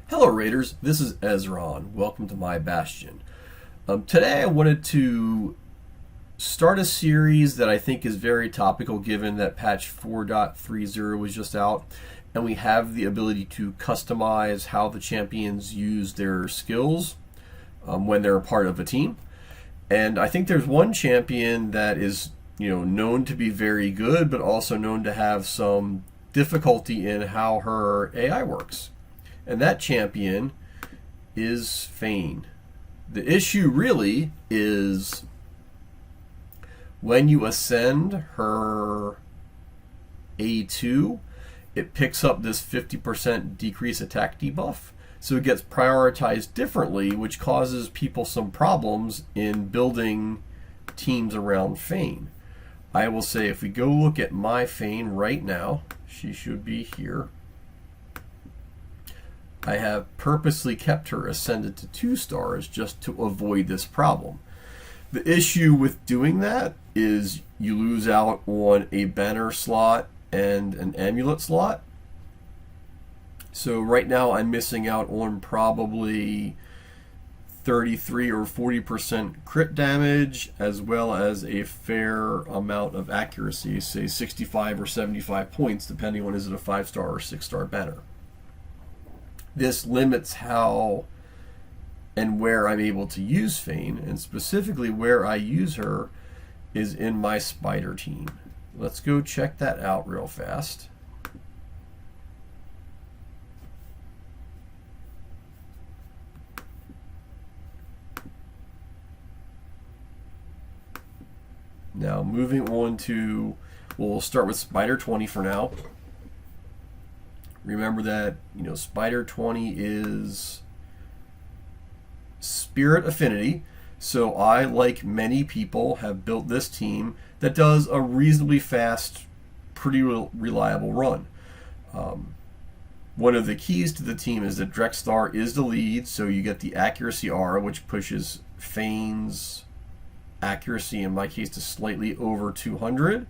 Hello Raiders, this is Ezron. Welcome to my Bastion. Today I wanted to start a series that I think is very topical given that patch 4.30 was just out and we have the ability to customize how the champions use their skills when they're a part of a team. And I think there's one champion that is known to be very good but also known to have some difficulty in how her AI works. And that champion is Fayne. The issue really is when you ascend her A2, it picks up this 50% decrease attack debuff. So it gets prioritized differently, which causes people some problems in building teams around Fayne. I will say if we go look at my Fayne right now, she should be here. I have purposely kept her ascended to 2 stars just to avoid this problem. The issue with doing that is you lose out on a banner slot and an amulet slot. So right now I'm missing out on probably 33 or 40% crit damage as well as a fair amount of accuracy, say 65 or 75 points depending on is it a 5-star or 6-star banner. This limits how and where I'm able to use Fayne, and specifically where I use her is in my spider team. Let's go check that out real fast. Now moving on to, we'll start with spider 20 for now. Remember that, Spider 20 is Spirit Affinity. So I, like many people, have built this team that does a reasonably fast, pretty reliable run. One of the keys to the team is that Drexstar is the lead, so you get the accuracy aura, which pushes Fayne's accuracy, in my case, to slightly over 200.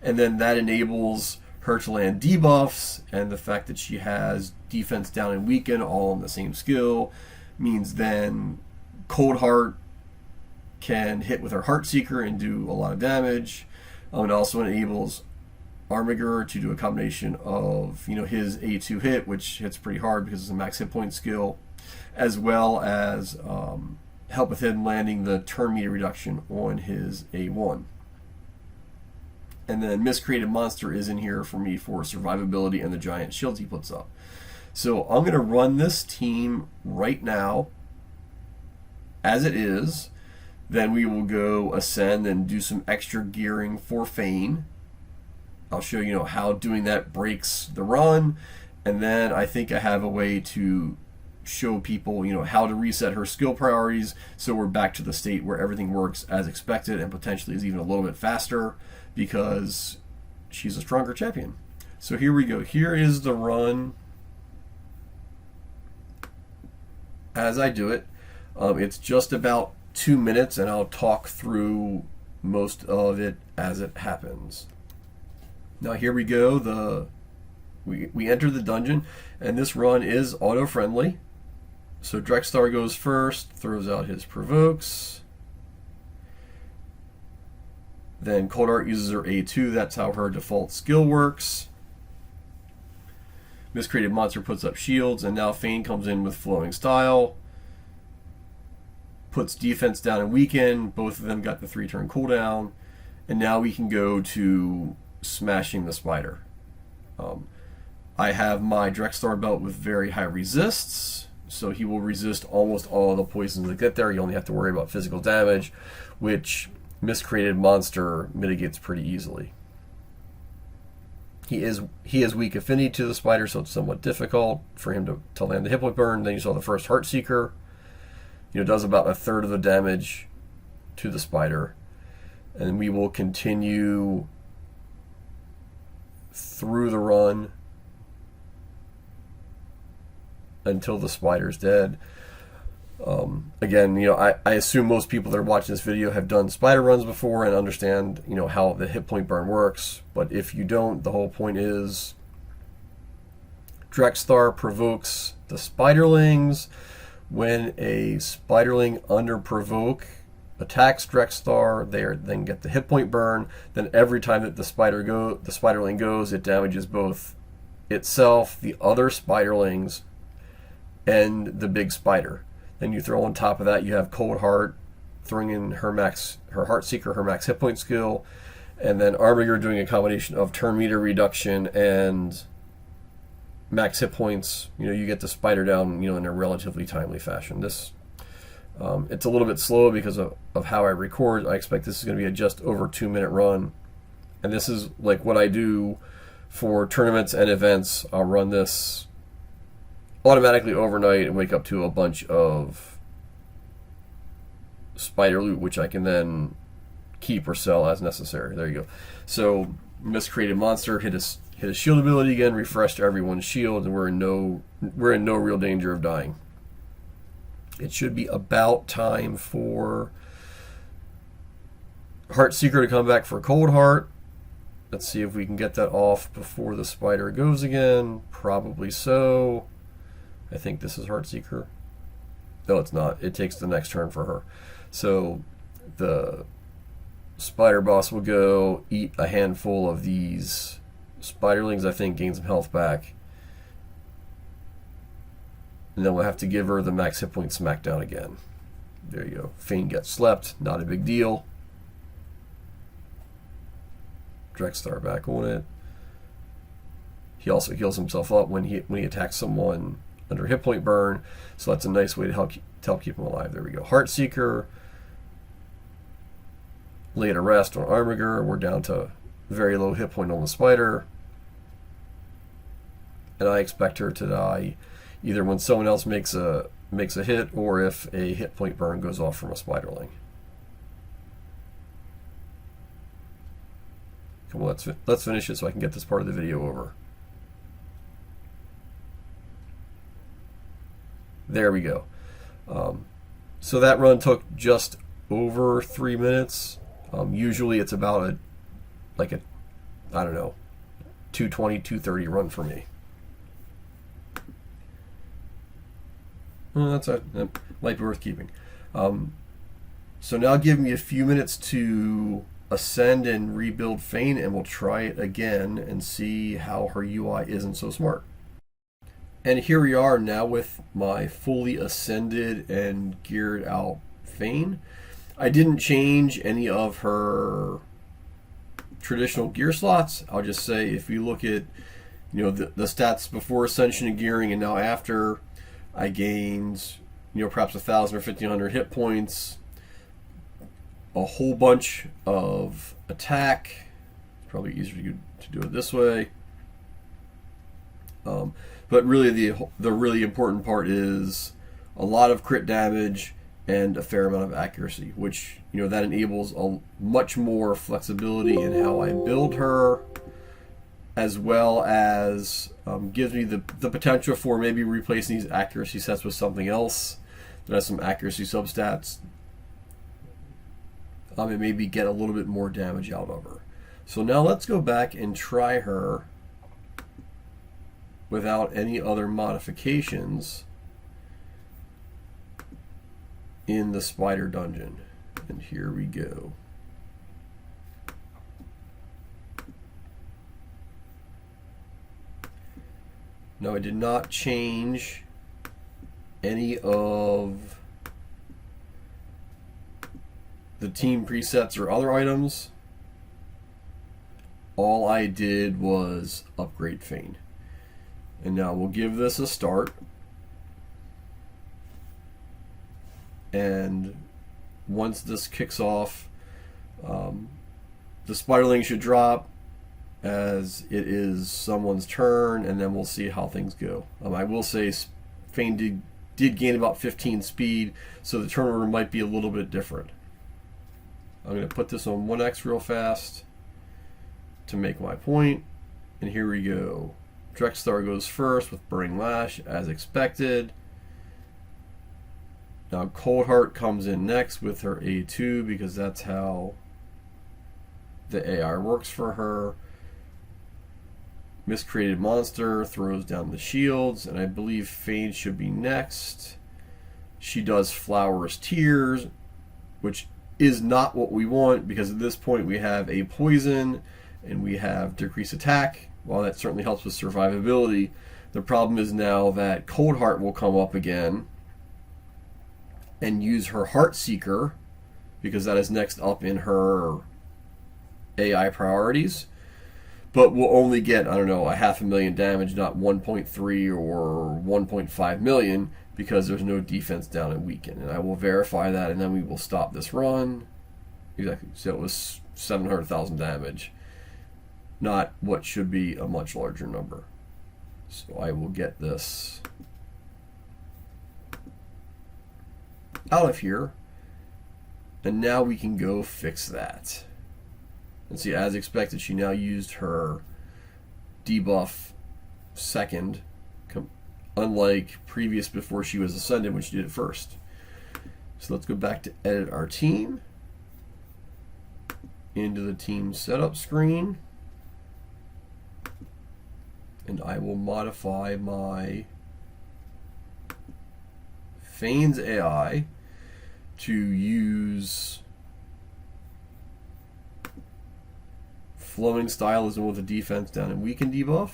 And then that enables her to land debuffs, and the fact that she has defense down and weaken all on the same skill means then Cold Heart can hit with her Heartseeker and do a lot of damage. It also enables Armiger to do a combination of his A2 hit, which hits pretty hard because it's a max hit point skill, as well as help with him landing the turn meter reduction on his A1. And then Miscreated Monster is in here for me for survivability and the giant shield he puts up. So I'm going to run this team right now as it is. Then we will go ascend and do some extra gearing for Fayne. I'll show you how doing that breaks the run. And then I think I have a way to show people how to reset her skill priorities so we're back to the state where everything works as expected and potentially is even a little bit faster because she's a stronger champion. So here we go. Here is the run as I do it. It's just about 2 minutes and I'll talk through most of it as it happens. Now here we go. We enter the dungeon and this run is auto-friendly. So Drexstar goes first, throws out his provokes. Then Cold Heart uses her A2, that's how her default skill works. Miscreated Monster puts up shields, and now Fayne comes in with Flowing Style. Puts defense down and weaken, both of them got the 3-turn cooldown. And now we can go to smashing the spider. I have my Drexstar belt with very high resists, so he will resist almost all of the poisons that get there. You only have to worry about physical damage, which Miscreated Monster mitigates pretty easily. He has weak affinity to the spider, so it's somewhat difficult for him to land the hit point burn. Then you saw the first Heartseeker. Does about 1/3 of the damage to the spider. And we will continue through the run until the spider's dead. Again, I assume most people that are watching this video have done spider runs before and understand, how the hit point burn works. But if you don't, the whole point is Drexthar provokes the Spiderlings. When a Spiderling under provoke attacks Drexthar, they then get the hit point burn. Then every time that the Spiderling goes, it damages both itself, the other Spiderlings, and the big spider. Then you throw on top of that, you have Cold Heart throwing in her Heartseeker, her max hit point skill, and then Armiger doing a combination of turn meter reduction and max hit points. You get the spider down, in a relatively timely fashion. This, it's a little bit slow because of how I record. I expect this is going to be a just over 2-minute run, and this is like what I do for tournaments and events. I'll run this automatically overnight and wake up to a bunch of spider loot, which I can then keep or sell as necessary. There you go. So miscreated monster hit his shield ability again, refreshed everyone's shield, and we're in no real danger of dying. It should be about time for Heartseeker to come back for Cold Heart. Let's see if we can get that off before the spider goes again. Probably so. I think this is Heartseeker. No, it's not. It takes the next turn for her. So the spider boss will go eat a handful of these Spiderlings, I think, gain some health back. And then we'll have to give her the max hit point smackdown again. There you go. Fayne gets slept. Not a big deal. Drexthar back on it. He also heals himself up when he attacks someone under hit point burn. So that's a nice way to help keep him alive. There we go. Heartseeker. Lay to rest on Armiger. We're down to very low hit point on the spider. And I expect her to die either when someone else makes a hit or if a hit point burn goes off from a Spiderling. Come on, let's finish it so I can get this part of the video over. There we go. So that run took just over 3 minutes. Usually it's about I don't know, 220, 230 run for me. Well, that might be worth keeping. So now give me a few minutes to ascend and rebuild Fayne, and we'll try it again and see how her UI isn't so smart. And here we are now with my fully ascended and geared out Fayne. I didn't change any of her traditional gear slots. I'll just say if you look at the stats before ascension and gearing and now after, I gained perhaps 1,000 or 1,500 hit points, a whole bunch of attack. It's probably easier to do it this way. But really the really important part is a lot of crit damage and a fair amount of accuracy, which that enables a much more flexibility in how I build her, as well as gives me the potential for maybe replacing these accuracy sets with something else that has some accuracy substats, and maybe get a little bit more damage out of her. So now let's go back and try her without any other modifications in the spider dungeon. And here we go. No, I did not change any of the team presets or other items. All I did was upgrade Fayne. And now we'll give this a start. And once this kicks off, the Spiderling should drop as it is someone's turn, and then we'll see how things go. I will say Fayne did gain about 15 speed, so the turn order might be a little bit different. I'm going to put this on 1x real fast to make my point, and here we go. Drexthar goes first with Burning Lash, as expected. Now Cold Heart comes in next with her A2 because that's how the AI works for her. Miscreated Monster throws down the shields, and I believe Fayne should be next. She does Flower's Tears, which is not what we want, because at this point we have a poison and we have decreased attack. While that certainly helps with survivability, the problem is now that Cold Heart will come up again and use her Heart Seeker, because that is next up in her AI priorities, but we'll only get, I don't know, a 500,000 damage, not 1.3 or 1.5 million, because there's no defense down and weaken. And I will verify that, and then we will stop this run. Exactly. So it was 700,000 damage, not what should be a much larger number. So I will get this out of here, and now we can go fix that. And see, as expected, she now used her debuff second, unlike previous before she was ascended when she did it first. So let's go back to edit our team, into the team setup screen, and I will modify my Fayne's AI to use Flowing Stylism with a defense down and weaken debuff.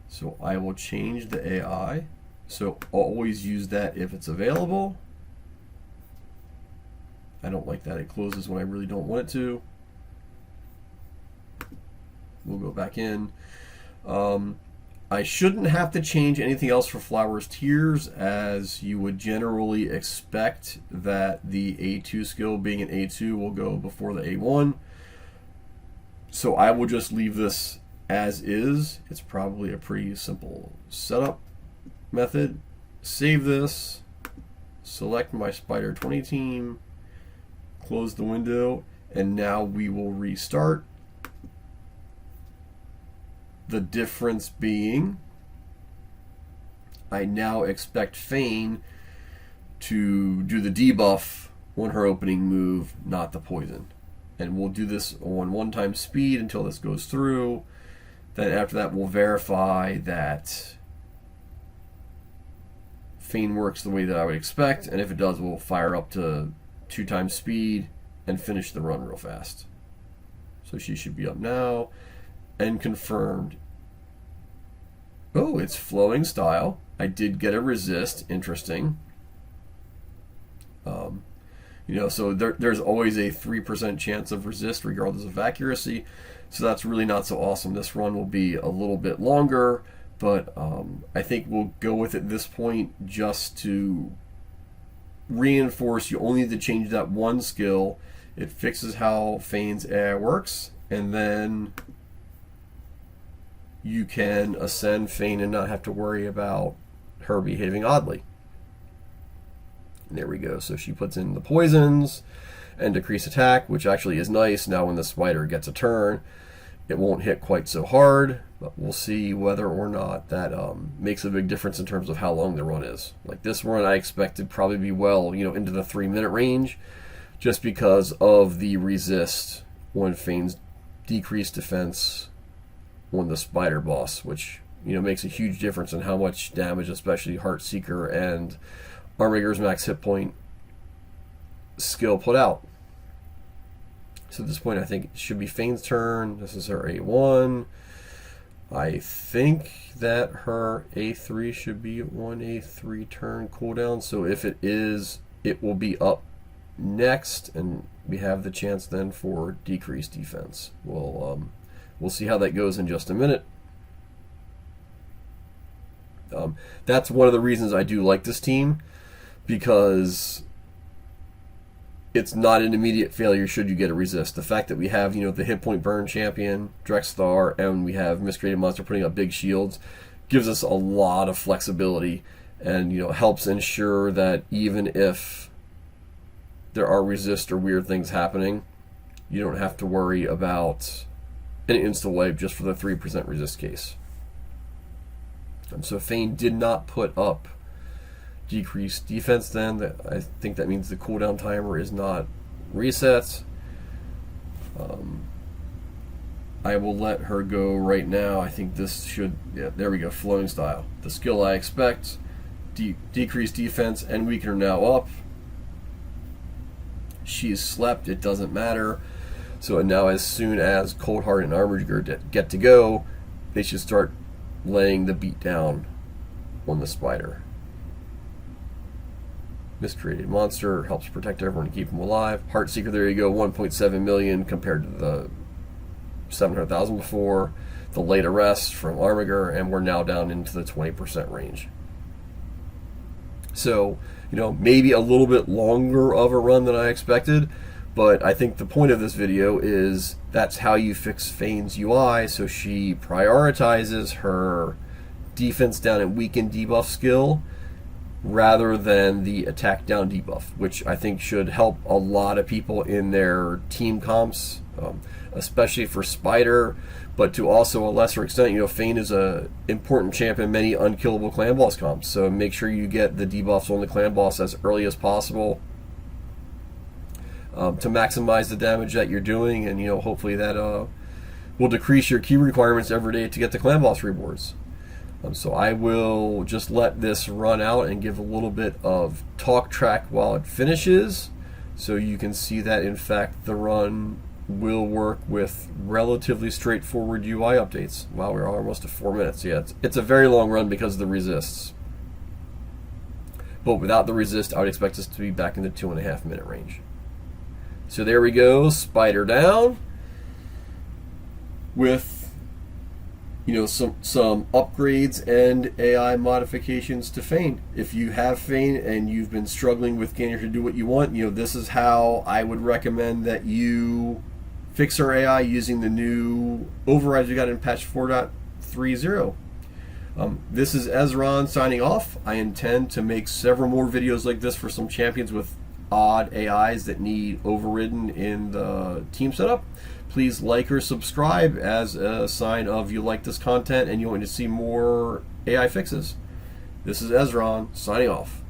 So I will change the AI. So always use that if it's available. I don't like that it closes when I really don't want it to. We'll go back in. I shouldn't have to change anything else for Flower's Tears, as you would generally expect that the A2 skill, being an A2, will go before the A1. So I will just leave this as is. It's probably a pretty simple setup method. Save this, select my Spider 20 team, close the window, and now we will restart. The difference being, I now expect Fayne to do the debuff on her opening move, not the poison. And we'll do this on 1 speed until this goes through. Then after that, we'll verify that Fayne works the way that I would expect, and if it does, we'll fire up to 2 speed and finish the run real fast. So she should be up now. And confirmed. Oh, it's Flowing Style. I did get a resist. Interesting. So there's always a 3% chance of resist regardless of accuracy. So that's really not so awesome. This run will be a little bit longer, but I think we'll go with it at this point just to reinforce you only need to change that 1 skill. It fixes how Fayne's AI works, and then you can ascend Fayne and not have to worry about her behaving oddly. And there we go. So she puts in the poisons and decrease attack, which actually is nice. Now when the spider gets a turn, it won't hit quite so hard, but we'll see whether or not that makes a big difference in terms of how long the run is. Like this run, I expected probably be well, into the 3-minute range, just because of the resist when Fayne's decreased defense on the spider boss, which makes a huge difference in how much damage, especially Heart Seeker and Armager's max hit point skill put out. So at this point, I think it should be Fayne's turn. This is her A1. I think that her A3 should be on a 3-turn cooldown. So if it is, it will be up next, and we have the chance then for decreased defense. We'll see how that goes in just a minute. That's one of the reasons I do like this team, because it's not an immediate failure should you get a resist. The fact that we have, the hit point burn champion, Drexthar, and we have Miscreated Monster putting up big shields gives us a lot of flexibility, and helps ensure that even if there are resist or weird things happening, you don't have to worry about an insta-wipe just for the 3% resist case. And so Fayne did not put up decreased defense then. I think that means the cooldown timer is not reset. I will let her go right now. I think this should, yeah, there we go, flowing style. The skill I expect, decrease defense and weaken her now up. She's slept, it doesn't matter. So now as soon as Cold Heart and Armiger get to go, they should start laying the beat down on the spider. Miscreated monster helps protect everyone and keep them alive. Heartseeker, there you go, 1.7 million compared to the 700,000 before. The late arrest from Armiger, and we're now down into the 20% range. So, maybe a little bit longer of a run than I expected, but I think the point of this video is that's how you fix Fayne's UI, so she prioritizes her defense down and weaken debuff skill rather than the attack down debuff, which I think should help a lot of people in their team comps, especially for Spider, but to also a lesser extent, Fayne is a important champ in many unkillable clan boss comps, so make sure you get the debuffs on the clan boss as early as possible to maximize the damage that you're doing, and hopefully that will decrease your key requirements every day to get the clan boss rewards. So I will just let this run out and give a little bit of talk track while it finishes, so you can see that in fact the run will work with relatively straightforward UI updates. Wow, we're almost at 4 minutes. Yeah, it's a very long run because of the resists. But without the resist, I would expect us to be back in the 2.5 minute range. So there we go, Spider down with some upgrades and AI modifications to Fayne. If you have Fayne and you've been struggling with getting her to do what you want, this is how I would recommend that you fix her AI using the new overrides we got in patch 4.30. This is Ezron signing off. I intend to make several more videos like this for some champions with odd AIs that need overridden in the team setup. Please like or subscribe as a sign of you like this content and you want to see more AI fixes. This is Ezron signing off.